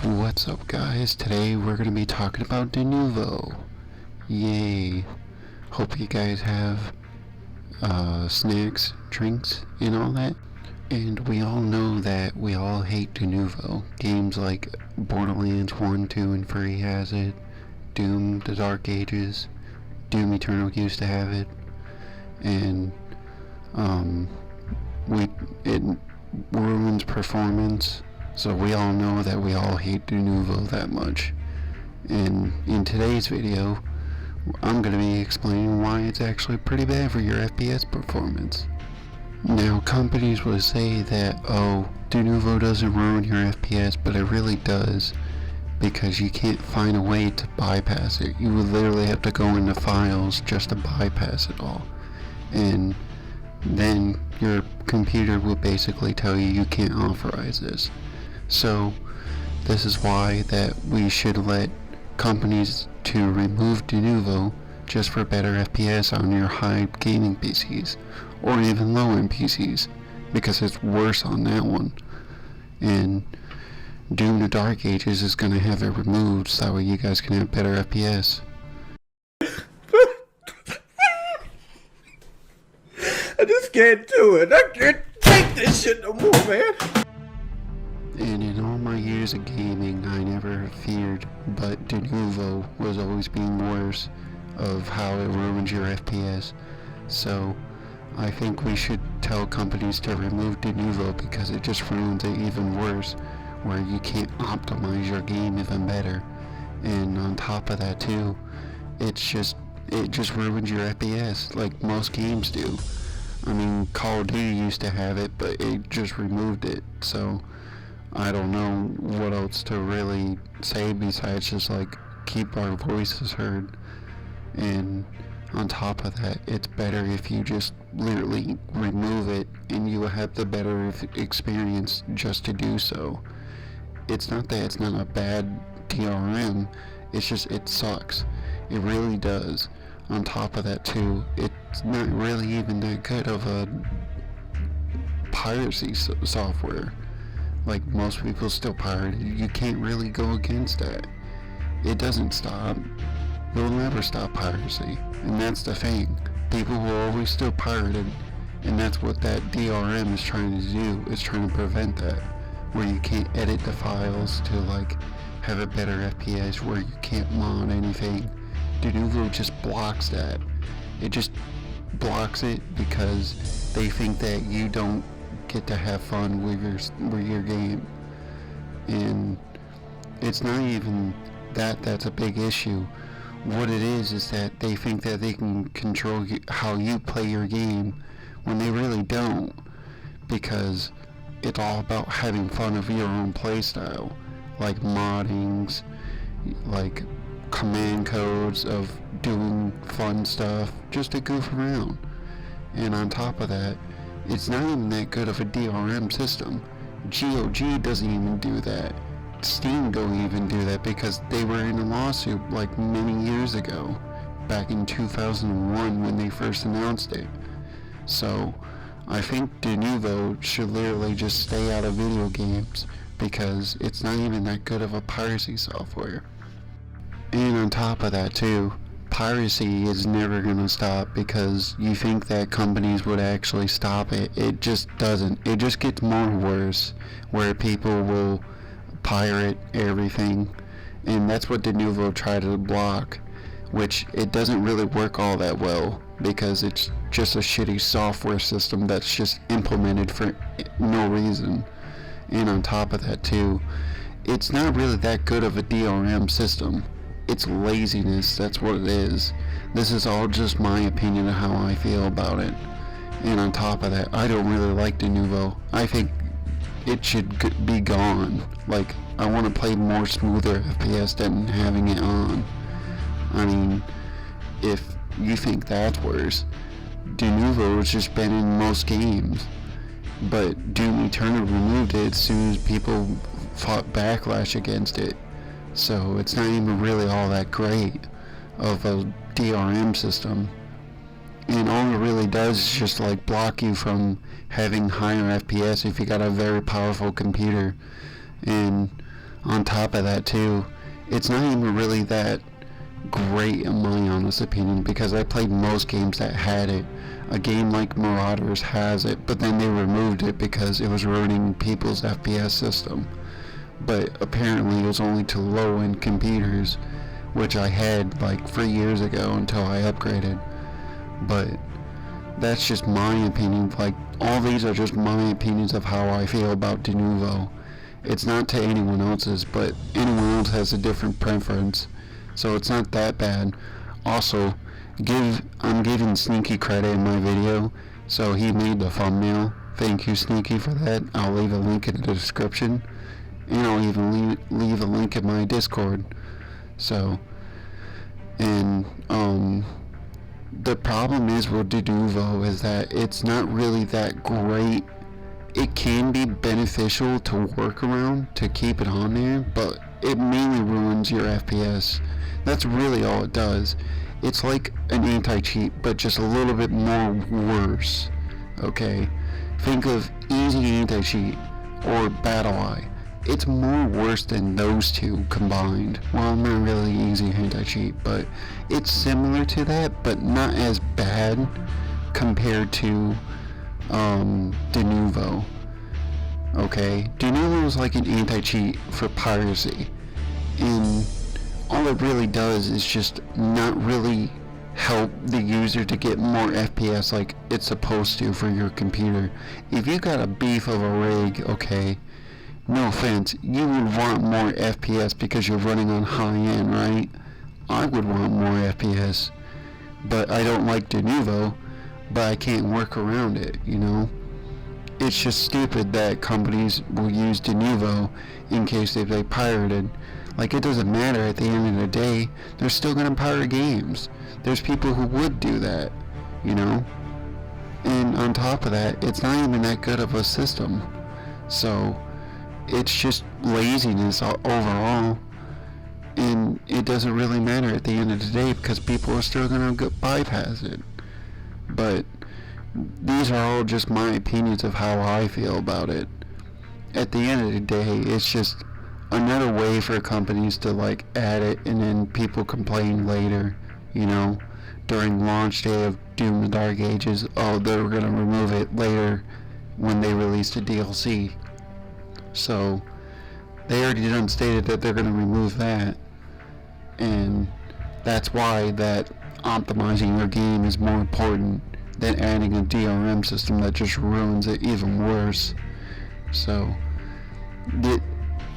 What's up, guys? Today we're going to be talking about denvo. Yay. Hope you guys have snacks, drinks, and all that. And we all know that we all hate denvo. Games like Borderlands 1, 2, and 3 has it. Doom, The Dark Ages. Doom Eternal used to have it. And it ruins performance. So we all know that we all hate denvo that much. And in today's video, I'm going to be explaining why it's actually pretty bad for your FPS performance. Now, companies will say that, oh, denvo doesn't ruin your FPS, but it really does, because you can't find a way to bypass it. You would literally have to go into files just to bypass it all. And then your computer will basically tell you you can't authorize this. So this is why that we should let companies to remove denvo just for better FPS on your high gaming PCs or even low-end PCs, because it's worse on that one. And Doom: The Dark Ages is going to have it removed so that way you guys can have better FPS. I just can't do it. I can't take this shit no more, man. And in all my years of gaming, I never feared, but denvo was always being worse of how it ruins your FPS. So I think we should tell companies to remove denvo because it just ruins it even worse, where you can't optimize your game even better. And on top of that too, it just ruins your FPS like most games do. I mean, Call of Duty used to have it, but it just removed it. So I don't know what else to really say besides just like keep our voices heard. And on top of that, it's better if you just literally remove it and you will have the better experience just to do so. It's not that it's not a bad DRM, it's just it sucks. It really does. On top of that too, it's not really even that good of a piracy software. Like most people still pirate it. You can't really go against that. It doesn't stop. It'll never stop piracy. And that's the thing. People will always still pirate it. And that's what that DRM is trying to do. It's trying to prevent that. Where you can't edit the files to like have a better FPS, where you can't mod anything. denvo just blocks that. It just blocks it because they think that you don't get to have fun with your game. And it's not even that's a big issue. What it is that they think that they can control how you play your game when they really don't, because it's all about having fun of your own playstyle, like moddings, like command codes of doing fun stuff just to goof around. And on top of that, it's not even that good of a DRM system. GOG doesn't even do that. Steam don't even do that because they were in a lawsuit like many years ago, back in 2001 when they first announced it. So I think denvo should literally just stay out of video games because it's not even that good of a piracy software. And on top of that too, piracy is never going to stop because you think that companies would actually stop it. It just doesn't. It just gets more worse, where people will pirate everything, and that's what denvo tried to block, which it doesn't really work all that well because it's just a shitty software system that's just implemented for no reason. And on top of that too, it's not really that good of a DRM system. It's laziness, that's what it is. This is all just my opinion of how I feel about it. And on top of that, I don't really like denvo. I think it should be gone. Like, I want to play more smoother FPS than having it on. I mean, if you think that's worse, denvo has just been in most games. But Doom Eternal removed it as soon as people fought backlash against it. So it's not even really all that great of a DRM system. And all it really does is just like block you from having higher FPS if you got a very powerful computer. And on top of that too, it's not even really that great in my honest opinion, because I played most games that had it. A game like Marauders has it, but then they removed it because it was ruining people's FPS system. But apparently it was only to low-end computers, which I had like 3 years ago until I upgraded. But that's just my opinion. Like, all these are just my opinions of how I feel about denvo. It's not to anyone else's, but anyone else has a different preference, so it's not that bad. Also, I'm giving Sneaky credit in my video, so he made the thumbnail. Thank you, Sneaky, for that. I'll leave a link in the description, and I'll even leave a link in my Discord. So, and the problem is with denvo is that it's not really that great. It can be beneficial to work around to keep it on there, but it mainly ruins your FPS. That's really all it does. It's like an anti-cheat, but just a little bit more worse. Okay? Think of easy anti-cheat or battle eye. It's more worse than those two combined. Well, not really easy anti-cheat, but it's similar to that, but not as bad compared to denvo. Okay? denvo is like an anti-cheat for piracy, and all it really does is just not really help the user to get more FPS like it's supposed to for your computer. If you got a beef of a rig, okay, no offense, you would want more FPS because you're running on high end, right? I would want more FPS, but I don't like denvo, but I can't work around it, you know? It's just stupid that companies will use denvo in case if they pirated. Like, it doesn't matter at the end of the day, they're still gonna pirate games. There's people who would do that, you know? And on top of that, it's not even that good of a system. So, it's just laziness overall. And it doesn't really matter at the end of the day because people are still gonna bypass it. But these are all just my opinions of how I feel about it. At the end of the day, it's just another way for companies to like add it, and then people complain later, you know, during launch day of Doom the Dark Ages, oh, they're gonna remove it later when they release the DLC. So they already done stated that they're gonna remove that, and that's why that optimizing your game is more important than adding a DRM system that just ruins it even worse. So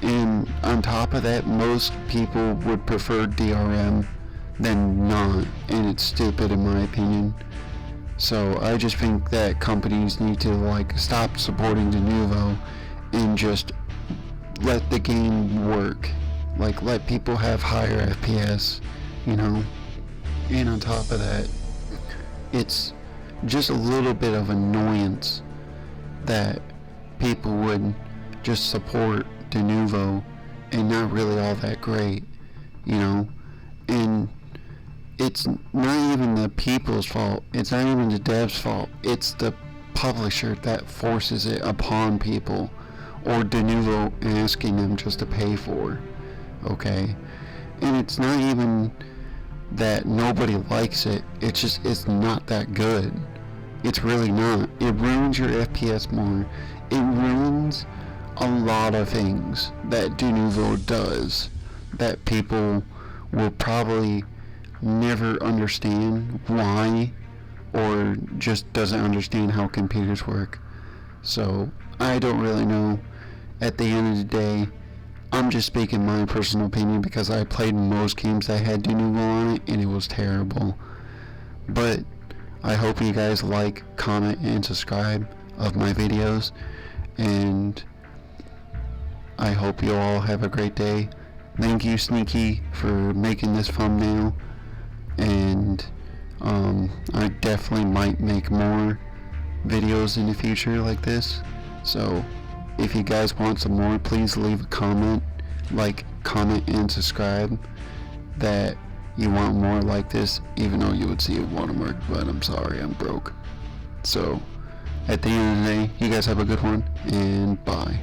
and on top of that, most people would prefer DRM than not, and it's stupid in my opinion. So I just think that companies need to like stop supporting denvo and just let the game work. Like, let people have higher FPS, you know? And on top of that, it's just a little bit of annoyance that people would just support denvo and not really all that great, you know? And it's not even the people's fault, it's not even the devs' fault, it's the publisher that forces it upon people, or denvo asking them just to pay for, okay? And it's not even that nobody likes it, it's just, it's not that good. It's really not. It ruins your FPS more. It ruins a lot of things that denvo does that people will probably never understand why, or just doesn't understand how computers work. So I don't really know. At the end of the day, I'm just speaking my personal opinion because I played most games that had denvo on it and it was terrible. But I hope you guys like, comment, and subscribe of my videos, and I hope you all have a great day. Thank you, Sneaky, for making this thumbnail, and I definitely might make more videos in the future like this. So if you guys want some more, please leave a comment, like, comment, and subscribe that you want more like this, even though you would see a watermark, but I'm sorry, I'm broke. So at the end of the day, you guys have a good one, and bye.